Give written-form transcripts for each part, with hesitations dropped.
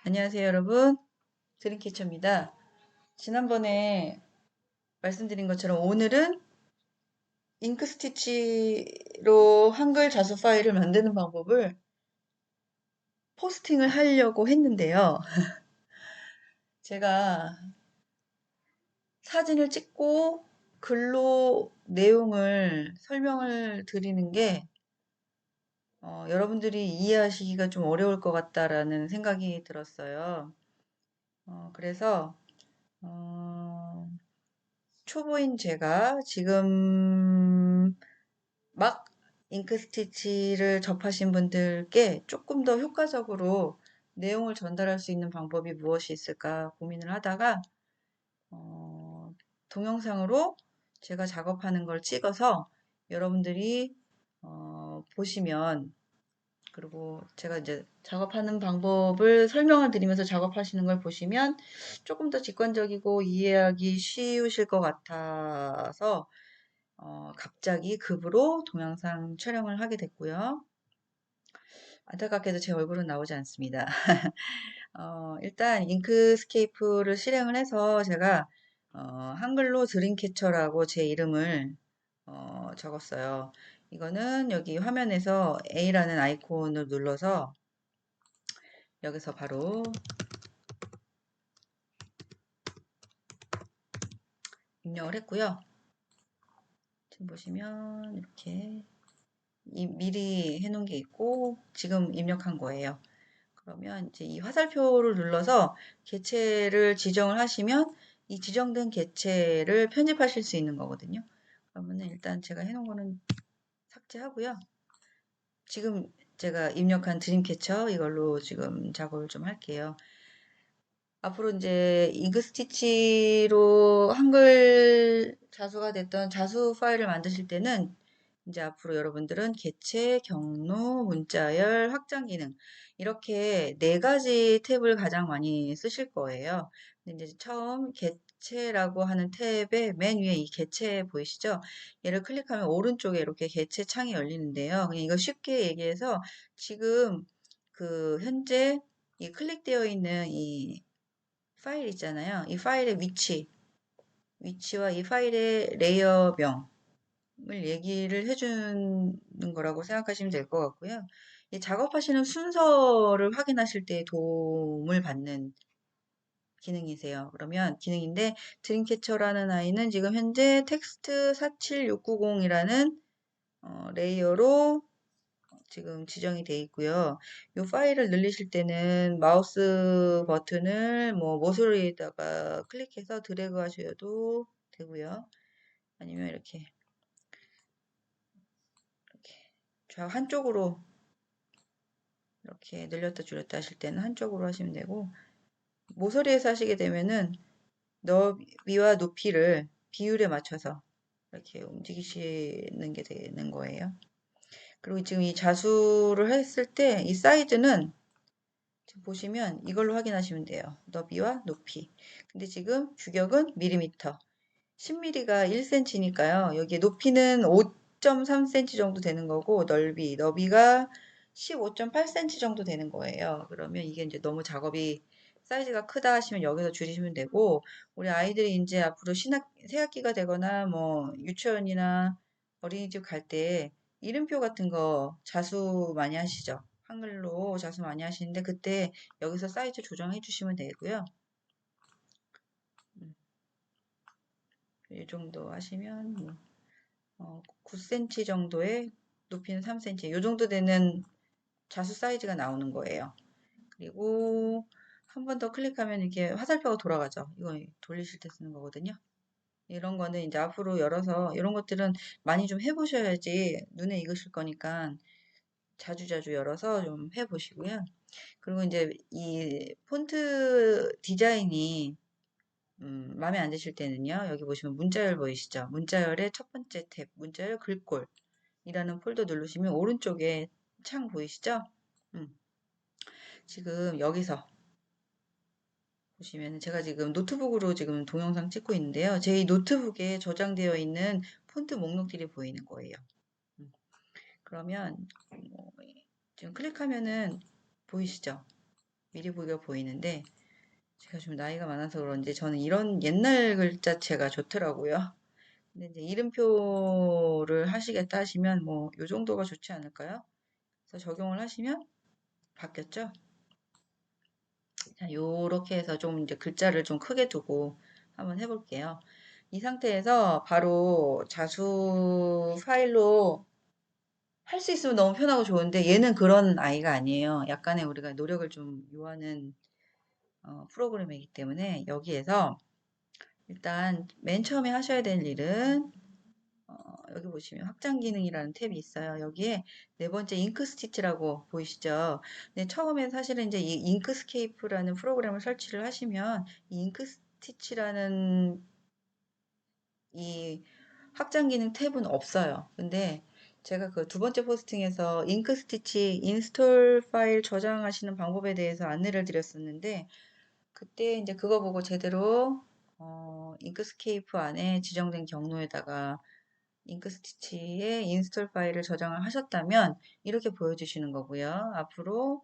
안녕하세요, 여러분. 드림캐쳐입니다. 지난번에 말씀드린 것처럼 오늘은 잉크 스티치로 한글 자수 파일을 만드는 방법을 포스팅을 하려고 했는데요. 제가 사진을 찍고 글로 내용을 설명을 드리는 게 여러분들이 이해하시기가 좀 어려울 것 같다라는 생각이 들었어요. 그래서 어, 초보인 제가 지금 막 잉크 스티치를 접하신 분들께 조금 더 효과적으로 내용을 전달할 수 있는 방법이 무엇이 있을까 고민을 하다가 어, 동영상으로 제가 작업하는 걸 찍어서 여러분들이 보시면, 그리고 제가 이제 작업하는 방법을 설명을 드리면서 작업하시는 걸 보시면 조금 더 직관적이고 이해하기 쉬우실 것 같아서 갑자기 급으로 동영상 촬영을 하게 됐고요. 안타깝게도 제 얼굴은 나오지 않습니다. 일단 잉크스케이프를 실행을 해서 제가 한글로 드림캐쳐라고 제 이름을 적었어요. 이거는 여기 화면에서 A라는 아이콘을 눌러서 여기서 바로 입력을 했고요. 지금 보시면 이렇게 미리 해놓은 게 있고 지금 입력한 거예요. 그러면 이제 이 화살표를 눌러서 개체를 지정을 하시면 이 지정된 개체를 편집하실 수 있는 거거든요. 그러면은 일단 제가 해놓은 거는 삭제하고요. 지금 제가 입력한 드림캐쳐 이걸로 지금 작업을 좀 할게요. 앞으로 이제 잉크 스티치로 한글 자수가 됐던 자수 파일을 만드실 때는 이제 앞으로 여러분들은 개체, 경로, 문자열, 확장 기능 이렇게 네 가지 탭을 가장 많이 쓰실 거예요. 근데 이제 처음 개체라고 하는 탭의 맨 위에 이 개체 보이시죠? 얘를 클릭하면 오른쪽에 이렇게 개체 창이 열리는데요. 그냥 이거 쉽게 얘기해서 지금 그 현재 이 클릭되어 있는 이 파일 있잖아요. 이 파일의 위치와 이 파일의 레이어명을 얘기를 해주는 거라고 생각하시면 될 것 같고요. 이 작업하시는 순서를 확인하실 때 도움을 받는 기능이세요. 그러면 기능인데 드림캐쳐라는 아이는 지금 현재 텍스트 47690이라는 레이어로 지금 지정이 되어 있고요. 이 파일을 늘리실 때는 마우스 버튼을 뭐 모서리에다가 클릭해서 드래그 하셔도 되고요. 아니면 이렇게 좌 한쪽으로 이렇게 늘렸다 줄였다 하실 때는 한쪽으로 하시면 되고, 모서리에서 하시게 되면은 너비와 높이를 비율에 맞춰서 이렇게 움직이시는 게 되는 거예요. 그리고 지금 이 자수를 했을 때 이 사이즈는 지금 보시면 이걸로 확인하시면 돼요. 너비와 높이. 근데 지금 규격은 밀리미터. 10mm가 1cm니까요. 여기에 높이는 5.3cm 정도 되는 거고, 너비가 15.8cm 정도 되는 거예요. 그러면 이게 이제 너무 작업이 사이즈가 크다 하시면 여기서 줄이시면 되고, 우리 아이들이 이제 앞으로 새학기가 되거나 뭐 유치원이나 어린이집 갈 때 이름표 같은 거 자수 많이 하시죠? 한글로 자수 많이 하시는데 그때 여기서 사이즈 조정해 주시면 되고요. 이 정도 하시면 9cm 정도의 높이는 3cm 이 정도 되는 자수 사이즈가 나오는 거예요. 그리고 한 번 더 클릭하면 이렇게 화살표가 돌아가죠. 이거 돌리실 때 쓰는 거거든요. 이런 거는 이제 앞으로 열어서 이런 것들은 많이 좀 해보셔야지 눈에 익으실 거니까 자주자주 열어서 좀 해보시고요. 그리고 이제 이 폰트 디자인이 마음에 안 드실 때는요. 여기 보시면 문자열 보이시죠? 문자열의 첫 번째 탭, 문자열 글꼴이라는 폴더 누르시면 오른쪽에 창 보이시죠? 음, 지금 여기서 보시면 제가 지금 노트북으로 지금 동영상 찍고 있는데요. 제 이 노트북에 저장되어 있는 폰트 목록들이 보이는 거예요. 음, 그러면 지금 클릭하면은 보이시죠? 미리 보기가 보이는데 제가 좀 나이가 많아서 그런지 저는 이런 옛날 글자체가 좋더라고요. 근데 이제 이름표를 하시겠다 하시면 뭐 요 정도가 좋지 않을까요? 그래서 적용을 하시면 바뀌었죠? 자, 요렇게 해서 좀 이제 글자를 좀 크게 두고 한번 해볼게요. 이 상태에서 바로 자수 파일로 할 수 있으면 너무 편하고 좋은데 얘는 그런 아이가 아니에요. 약간의 우리가 노력을 좀 요하는 프로그램이기 때문에 여기에서 일단 맨 처음에 하셔야 될 일은 여기 보시면 확장 기능이라는 탭이 있어요. 여기에 네 번째 잉크 스티치라고 보이시죠? 네, 처음에 사실은 이제 이 잉크스케이프라는 프로그램을 설치를 하시면 이 잉크 스티치라는 이 확장 기능 탭은 없어요. 근데 제가 그 두 번째 포스팅에서 잉크 스티치 인스톨 파일 저장하시는 방법에 대해서 안내를 드렸었는데 그때 이제 그거 보고 제대로 잉크스케이프 안에 지정된 경로에다가 잉크스티치의 인스톨 파일을 저장을 하셨다면 이렇게 보여주시는 거고요. 앞으로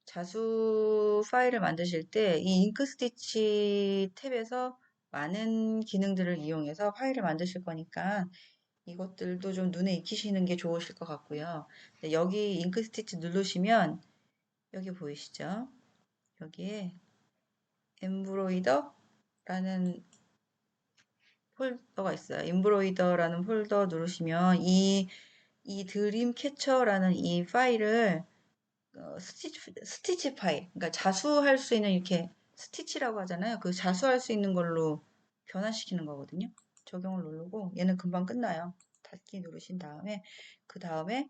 자수 파일을 만드실 때 이 잉크스티치 탭에서 많은 기능들을 이용해서 파일을 만드실 거니까 이것들도 좀 눈에 익히시는 게 좋으실 것 같고요. 여기 잉크스티치 누르시면 여기 보이시죠? 여기에 엠브로이더라는 폴더가 있어요. 엠브로이더라는 폴더 누르시면 이 드림 캐쳐라는 이 파일을 스티치 파일, 그러니까 자수할 수 있는 이렇게 스티치라고 하잖아요. 그 자수할 수 있는 걸로 변화시키는 거거든요. 적용을 누르고 얘는 금방 끝나요. 닫기 누르신 다음에 그 다음에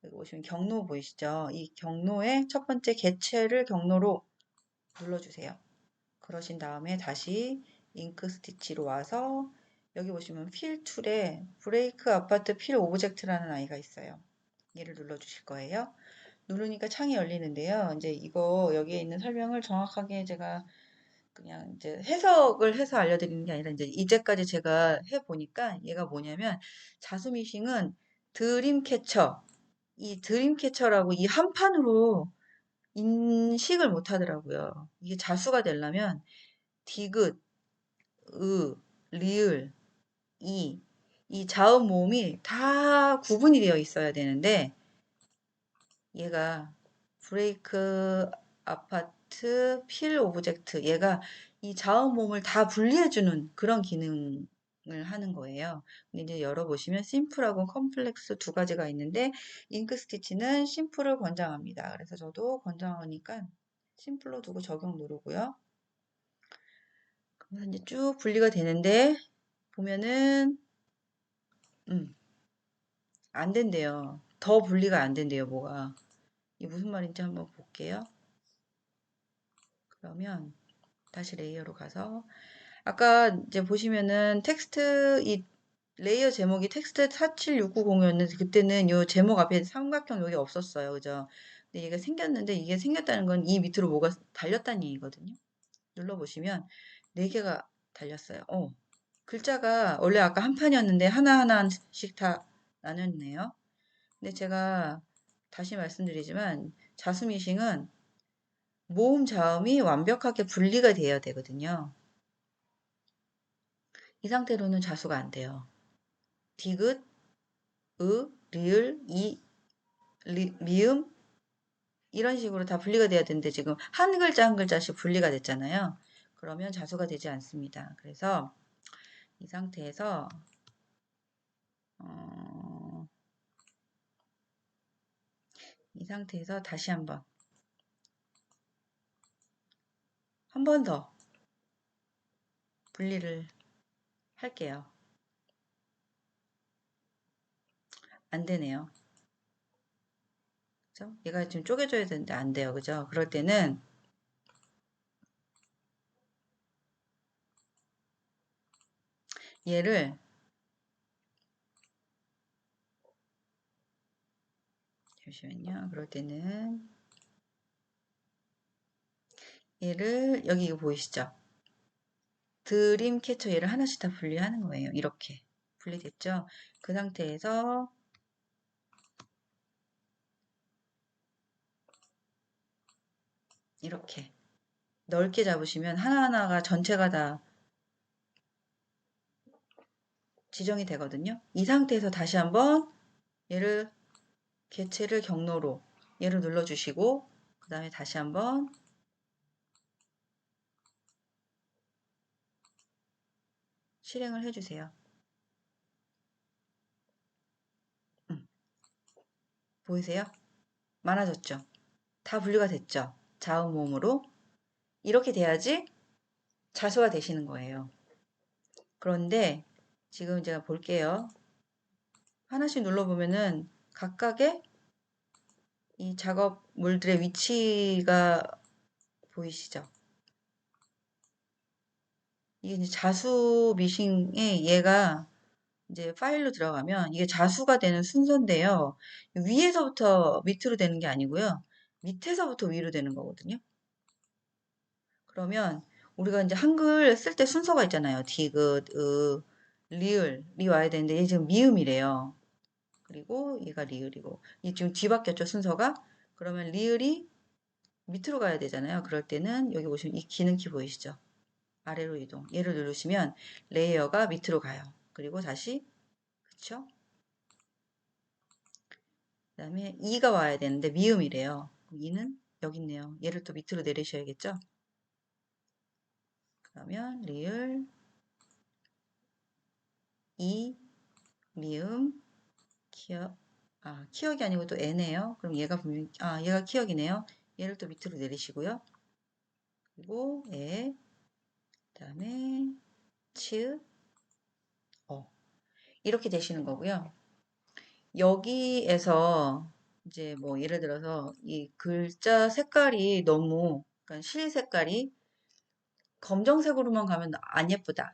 여기 보시면 경로 보이시죠? 이 경로의 첫 번째 개체를 경로로 눌러주세요. 그러신 다음에 다시 잉크 스티치로 와서 여기 보시면 필 툴에 브레이크 아파트 필 오브젝트라는 아이가 있어요. 얘를 눌러 주실 거예요. 누르니까 창이 열리는데요. 이제 이거 여기에 있는 설명을 정확하게 제가 그냥 이제 해석을 해서 알려드리는 게 아니라 이제까지 제가 해보니까 얘가 뭐냐면 자수미싱은 드림캐쳐 이 드림캐쳐라고 이 한 판으로 인식을 못 하더라고요. 이게 자수가 되려면 디귿, 으, 리을, 이 자음 모음이 다 구분이 되어 있어야 되는데 얘가 브레이크 아파트 필 오브젝트 얘가 이 자음 모음을 다 분리해주는 그런 기능을 하는 거예요. 근데 이제 열어보시면 심플하고 컴플렉스 두 가지가 있는데 잉크 스티치는 심플을 권장합니다. 그래서 저도 권장하니까 심플로 두고 적용 누르고요. 그래서 이제 쭉 분리가 되는데 보면은 안 된대요. 더 분리가 안 된대요, 뭐가. 이게 무슨 말인지 한번 볼게요. 그러면 다시 레이어로 가서 아까 이제 보시면은 텍스트 이 레이어 제목이 텍스트 47690이었는데 그때는 요 제목 앞에 삼각형 여기 없었어요. 그죠? 근데 얘가 생겼는데 이게 생겼다는 건 이 밑으로 뭐가 달렸다는 얘기거든요. 눌러보시면 4개가 달렸어요. 글자가 원래 아까 한 판이었는데 하나하나씩 다 나눴네요. 근데 제가 다시 말씀드리지만 자수미싱은 모음 자음이 완벽하게 분리가 되어야 되거든요. 이 상태로는 자수가 안 돼요. 디귿, 리을, 미음 이런 식으로 다 분리가 돼야 되는데 지금 한 글자 한 글자씩 분리가 됐잖아요. 그러면 자수가 되지 않습니다. 그래서 이 상태에서 어, 이 상태에서 다시 한 번 더 분리를 할게요. 안 되네요. 그죠? 얘가 지금 쪼개져야 되는데 안 돼요. 그죠? 그럴 때는 얘를 잠시만요. 그럴 때는 얘를 여기 이거 보이시죠? 드림 캐쳐 얘를 하나씩 다 분리하는 거예요. 이렇게 분리됐죠? 그 상태에서 이렇게 넓게 잡으시면 하나하나가 전체가 다 지정이 되거든요. 이 상태에서 다시 한번 얘를 개체를 경로로 얘를 눌러주시고 그 다음에 다시 한번 실행을 해주세요. 보이세요? 많아졌죠? 다 분리가 됐죠? 자음 모음으로 이렇게 돼야지 자수가 되시는 거예요. 그런데 지금 제가 볼게요. 하나씩 눌러보면은 각각의 이 작업물들의 위치가 보이시죠? 이게 이제 자수 미싱에 얘가 이제 파일로 들어가면 이게 자수가 되는 순서인데요. 위에서부터 밑으로 되는 게 아니고요. 밑에서부터 위로 되는 거거든요. 그러면 우리가 이제 한글 쓸 때 순서가 있잖아요. 디귿, 리을이 와야 되는데 얘 지금 미음이래요. 그리고 얘가 리을이고 이 지금 뒤바뀌었죠 순서가. 그러면 리을이 밑으로 가야 되잖아요. 그럴 때는 여기 보시면 이 기능키 보이시죠? 아래로 이동. 얘를 누르시면 레이어가 밑으로 가요. 그리고 다시 그쵸? 그 다음에 이가 와야 되는데 미음이래요. 이는 여기 있네요. 얘를 또 밑으로 내리셔야겠죠? 그러면 리을, 이, 미음, 키역. 키역이 아니고 또 애네요. 그럼 얘가 분명, 얘가 키역이네요. 얘를 또 밑으로 내리시고요. 그리고 애, 그 다음에 치읓, 어. 이렇게 되시는 거고요. 여기에서 이제 뭐 예를 들어서 이 글자 색깔이 너무, 그러니까 실 색깔이 검정색으로만 가면 안 예쁘다.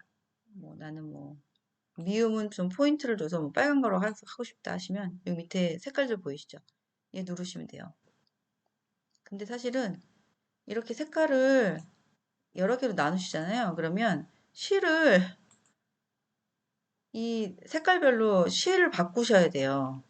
뭐 나는 뭐 미음은 좀 포인트를 줘서 뭐 빨간 거로 하고 싶다 하시면 여기 밑에 색깔들 보이시죠? 얘 누르시면 돼요. 근데 사실은 이렇게 색깔을 여러 개로 나누시잖아요. 그러면 실을 이 색깔별로 실을 바꾸셔야 돼요.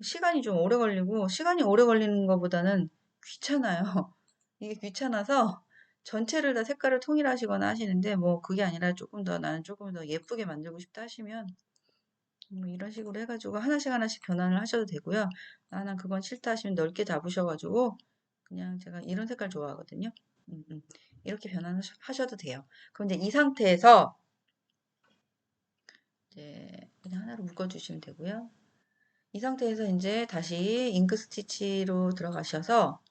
시간이 좀 오래 걸리고 시간이 오래 걸리는 것보다는 귀찮아요. 이게 귀찮아서 전체를 다 색깔을 통일하시거나 하시는데 뭐 그게 아니라 조금 더 나는 조금 더 예쁘게 만들고 싶다 하시면 뭐 이런 식으로 해가지고 하나씩 하나씩 변환을 하셔도 되고요. 난 그건 싫다 하시면 넓게 잡으셔가지고 그냥 제가 이런 색깔 좋아하거든요. 음, 음. 이렇게 변환하셔도 돼요. 그럼 이제 이 상태에서 이제 그냥 하나로 묶어주시면 되고요. 이 상태에서 이제 다시 잉크 스티치로 들어가셔서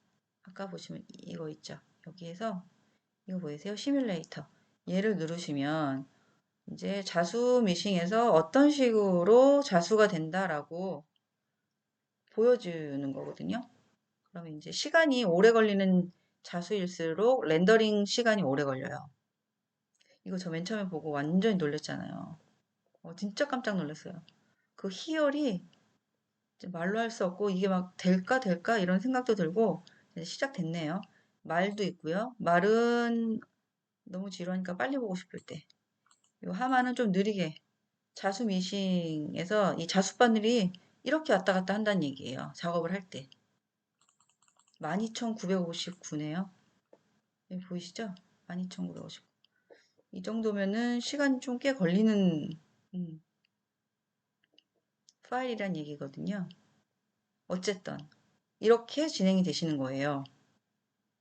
아까 보시면 이거 있죠. 여기에서 이거 보이세요? 시뮬레이터. 얘를 누르시면 이제 자수 미싱에서 어떤 식으로 자수가 된다라고 보여주는 거거든요. 그러면 이제 시간이 오래 걸리는 자수일수록 렌더링 시간이 오래 걸려요. 이거 저 맨 처음에 보고 완전히 놀랐잖아요. 진짜 깜짝 놀랐어요. 그 희열이 이제 말로 할 수 없고 이게 막 될까 이런 생각도 들고 이제 시작됐네요. 말도 있고요. 말은 너무 지루하니까 빨리 보고 싶을 때. 요 하마는 좀 느리게 자수 미싱에서 이 자수바늘이 이렇게 왔다 갔다 한다는 얘기예요. 작업을 할 때. 12,959네요. 여기 보이시죠? 12,959. 이 정도면은 시간이 좀 꽤 걸리는 음, 파일이란 얘기거든요. 어쨌든 이렇게 진행이 되시는 거예요.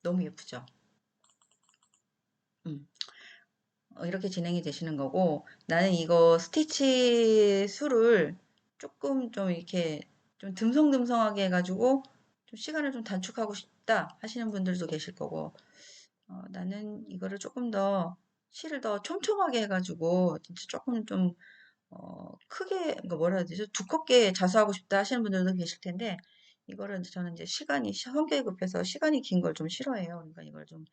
너무 예쁘죠? 음. 이렇게 진행이 되시는 거고 나는 이거 스티치 수를 조금 좀 이렇게 좀 듬성듬성하게 해가지고 좀 시간을 좀 단축하고 싶다 하시는 분들도 계실 거고 나는 이거를 조금 더 실을 더 촘촘하게 해가지고 진짜 조금 좀 크게 그러니까 뭐라 해야 되죠? 두껍게 자수하고 싶다 하시는 분들도 계실 텐데 이거를 저는 이제 시간이 성격이 급해서 시간이 긴 걸 좀 싫어해요. 그러니까 이걸 좀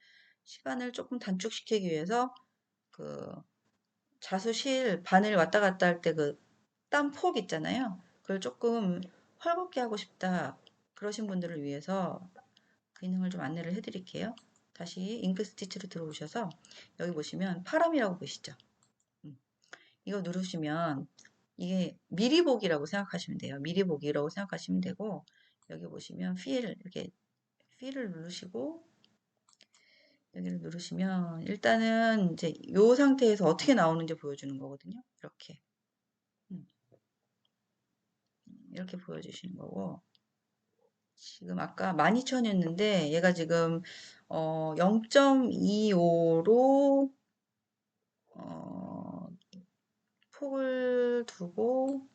시간을 조금 단축시키기 위해서 그 자수실 바늘 왔다 갔다 할 때 그 땀 폭 있잖아요. 그걸 조금 헐겁게 하고 싶다. 그러신 분들을 위해서 기능을 좀 안내를 해드릴게요. 다시 잉크 스티치로 들어오셔서 여기 보시면 파람이라고 보시죠. 이거 누르시면 이게 미리 보기라고 생각하시면 돼요. 미리 보기라고 생각하시면 되고 여기 보시면 필 이렇게 필을 누르시고 여기를 누르시면 일단은 이제 이 상태에서 어떻게 나오는지 보여주는 거거든요. 이렇게. 음, 이렇게 보여주시는 거고. 지금 아까 12,000이었는데 얘가 지금 0.25로 폭을 두고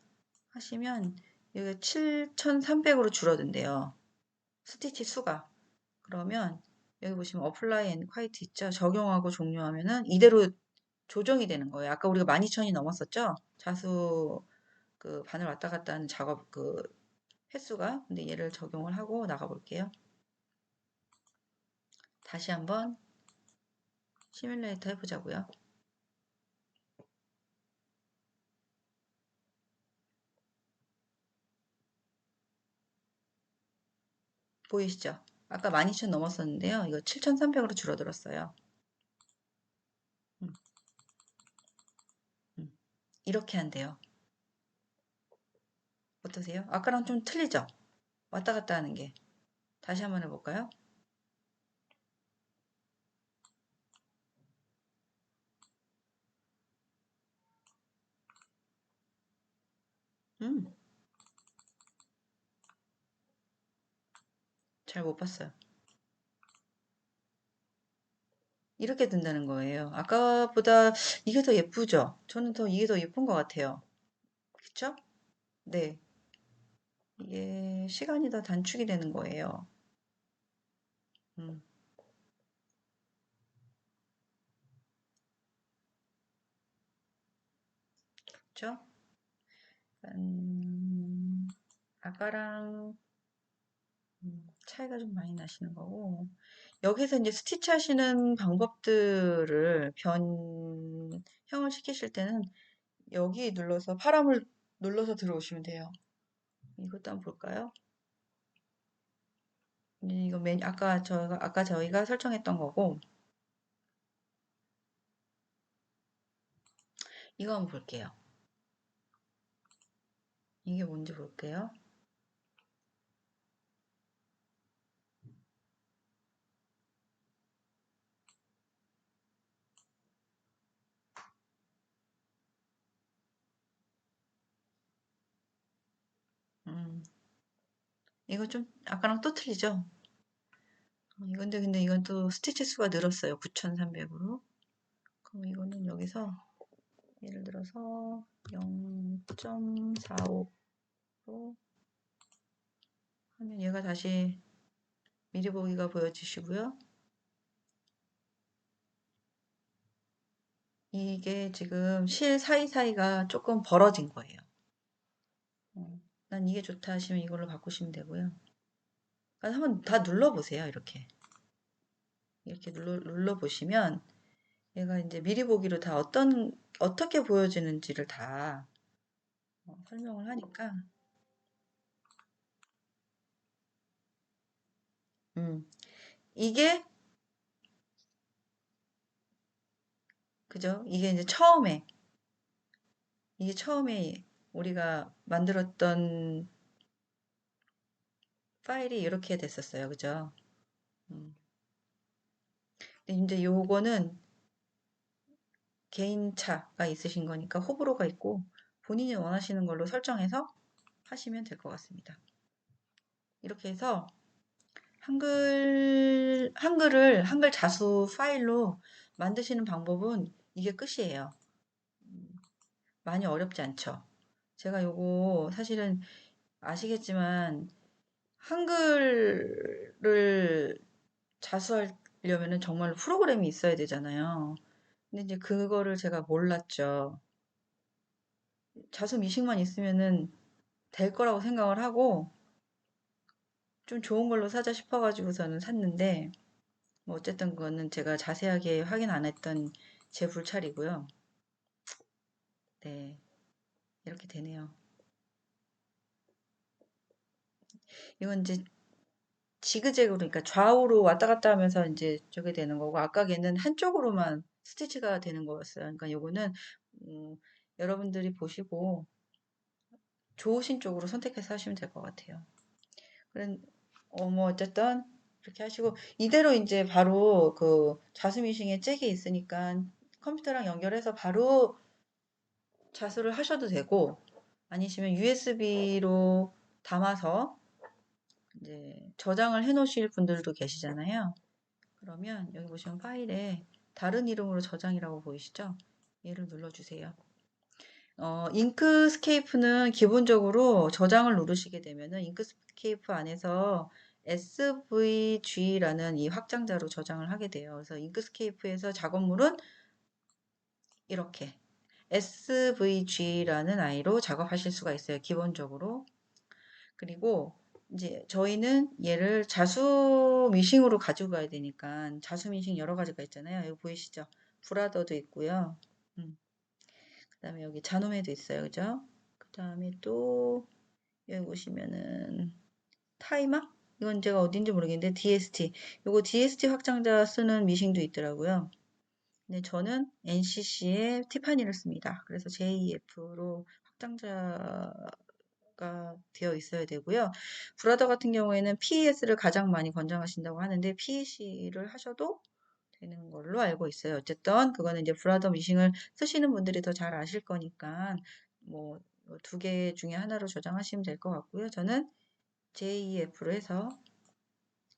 하시면 여기 7,300으로 줄어든대요. 스티치 수가. 그러면 여기 보시면 어플라이 앤 콰이트 있죠? 적용하고 종료하면은 이대로 조정이 되는 거예요. 아까 우리가 12,000이 넘었었죠? 자수 그 바늘 왔다 갔다 하는 작업 그 횟수가. 근데 얘를 적용을 하고 나가 볼게요. 다시 한번 시뮬레이터 해보자고요. 보이시죠? 아까 12,000 넘었었는데요. 이거 7,300으로 줄어들었어요. 음, 음. 이렇게 한대요. 어떠세요? 아까랑 좀 틀리죠? 왔다 갔다 하는 게. 다시 한번 해볼까요? 음, 잘 못 봤어요. 이렇게 된다는 거예요. 아까보다 이게 더 예쁘죠? 저는 더 이게 더 예쁜 것 같아요. 그쵸? 네. 이게 시간이 더 단축이 되는 거예요. 음, 그쵸? 음, 아까랑 차이가 좀 많이 나시는 거고. 여기서 이제 스티치 하시는 방법들을 변형을 시키실 때는 여기 눌러서 파람을 눌러서 들어오시면 돼요. 이것도 한번 볼까요? 이거 아까 저희가 설정했던 거고, 이거 한번 볼게요. 이게 뭔지 볼게요. 음, 이거 좀 아까랑 또 틀리죠? 근데 이건 또 스티치 수가 늘었어요. 9,300으로. 그럼 이거는 여기서 예를 들어서 0.45로 하면 얘가 다시 미리 보기가 보여지시고요. 이게 지금 실 사이사이가 조금 벌어진 거예요. 난 이게 좋다 하시면 이걸로 바꾸시면 되고요. 한번 다 눌러보세요. 이렇게 눌러보시면 얘가 이제 미리 보기로 다 어떻게 보여지는지를 다 설명을 하니까, 음, 이게, 그죠? 이게 처음에 우리가 만들었던 파일이 이렇게 됐었어요. 그죠? 음. 근데 이제 요거는 개인차가 있으신 거니까 호불호가 있고 본인이 원하시는 걸로 설정해서 하시면 될 것 같습니다. 이렇게 해서 한글 자수 파일로 만드시는 방법은 이게 끝이에요. 많이 어렵지 않죠. 제가 요거 사실은 아시겠지만 한글을 자수하려면은 정말로 프로그램이 있어야 되잖아요. 근데 이제 그거를 제가 몰랐죠. 자수 미식만 있으면은 될 거라고 생각을 하고 좀 좋은 걸로 사자 싶어가지고서는 샀는데 뭐 어쨌든 그거는 제가 자세하게 확인 안 했던 제 불찰이고요. 네, 이렇게 되네요. 이건 이제 지그재그로, 그러니까 좌우로 왔다 갔다 하면서 이제 저게 되는 거고, 아까 걔는 한쪽으로만 스티치가 되는 거였어요. 그러니까 요거는, 음, 여러분들이 보시고 좋으신 쪽으로 선택해서 하시면 될 것 같아요. 그런, 뭐, 어쨌든, 그렇게 하시고 이대로 이제 바로 그 자수미싱에 잭이 있으니까 컴퓨터랑 연결해서 바로 자수를 하셔도 되고 아니시면 USB로 담아서 이제 저장을 해 놓으실 분들도 계시잖아요. 그러면 여기 보시면 파일에 다른 이름으로 저장이라고 보이시죠? 얘를 눌러주세요. 잉크스케이프는 기본적으로 저장을 누르시게 되면은 잉크스케이프 안에서 SVG라는 이 확장자로 저장을 하게 돼요. 그래서 잉크스케이프에서 작업물은 이렇게 SVG라는 아이로 작업하실 수가 있어요. 기본적으로. 그리고 이제 저희는 얘를 자수 미싱으로 가지고 가야 되니까 자수 미싱 여러 가지가 있잖아요. 여기 보이시죠? 브라더도 있고요. 그다음에 여기 자노메도 있어요. 그죠? 그다음에 또 여기 보시면은 타이마? 이건 제가 어딘지 모르겠는데 DST. 요거 DST 확장자 쓰는 미싱도 있더라고요. 근데 저는 NCC의 티파니를 씁니다. 그래서 JEF로 확장자가 되어 있어야 되고요. 브라더 같은 경우에는 PES를 가장 많이 권장하신다고 하는데 PEC를 하셔도 되는 걸로 알고 있어요. 어쨌든 그거는 이제 브라더 미싱을 쓰시는 분들이 더 잘 아실 거니까 뭐 두 개 중에 하나로 저장하시면 될 것 같고요. 저는 JEF로 해서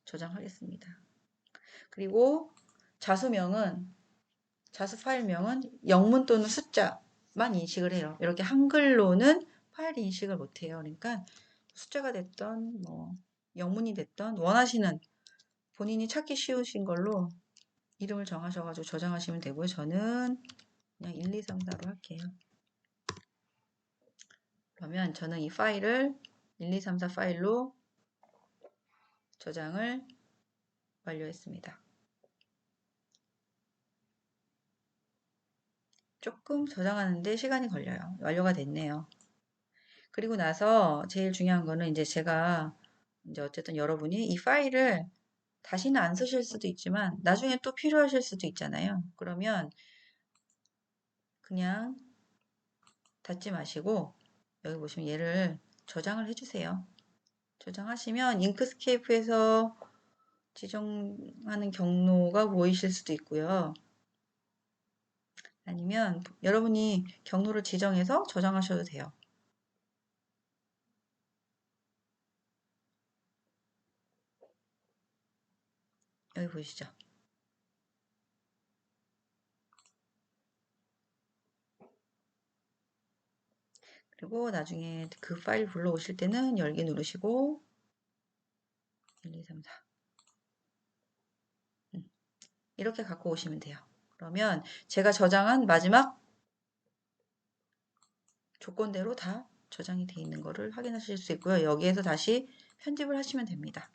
저장하겠습니다. 그리고 자수명은 자수 파일명은 영문 또는 숫자만 인식을 해요. 이렇게 한글로는 파일 인식을 못해요. 그러니까 숫자가 됐던 뭐 영문이 됐던 원하시는 본인이 찾기 쉬우신 걸로 이름을 정하셔가지고 저장하시면 되고요. 저는 그냥 1, 2, 3, 4로 할게요. 그러면 저는 이 파일을 1, 2, 3, 4 파일로 저장을 완료했습니다. 조금 저장하는데 시간이 걸려요. 완료가 됐네요. 그리고 나서 제일 중요한 거는 이제 제가 이제 어쨌든 여러분이 이 파일을 다시는 안 쓰실 수도 있지만 나중에 또 필요하실 수도 있잖아요. 그러면 그냥 닫지 마시고 여기 보시면 얘를 저장을 해주세요. 저장하시면 잉크스케이프에서 지정하는 경로가 보이실 수도 있고요. 아니면 여러분이 경로를 지정해서 저장하셔도 돼요. 여기 보이시죠? 그리고 나중에 그 파일 불러오실 때는 열기 누르시고 1, 2, 3, 4 이렇게 갖고 오시면 돼요. 그러면 제가 저장한 마지막 조건대로 다 저장이 되어 있는 거를 확인하실 수 있고요. 여기에서 다시 편집을 하시면 됩니다.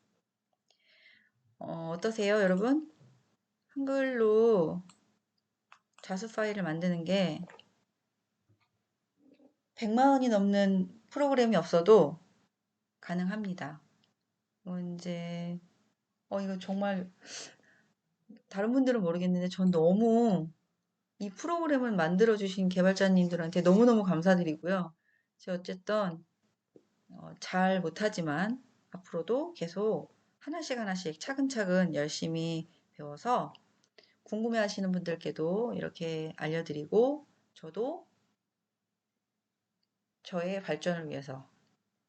어떠세요, 여러분? 한글로 자수 파일을 만드는 게 100만 원이 넘는 프로그램이 없어도 가능합니다. 이제 이거 정말 다른 분들은 모르겠는데 전 너무 이 프로그램을 만들어 주신 개발자님들한테 너무너무 감사드리고요. 제가 어쨌든 잘 못하지만 앞으로도 계속 하나씩 하나씩 차근차근 열심히 배워서 궁금해 하시는 분들께도 이렇게 알려드리고 저도 저의 발전을 위해서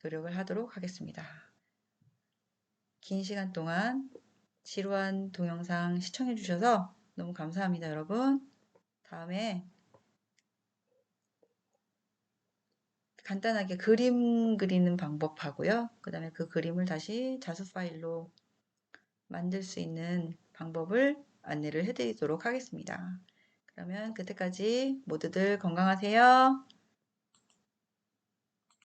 노력을 하도록 하겠습니다. 긴 시간 동안 지루한 동영상 시청해 주셔서 너무 감사합니다, 여러분. 다음에 간단하게 그림 그리는 방법 하고요. 그 다음에 그 그림을 다시 자수 파일로 만들 수 있는 방법을 안내를 해드리도록 하겠습니다. 그러면 그때까지 모두들 건강하세요.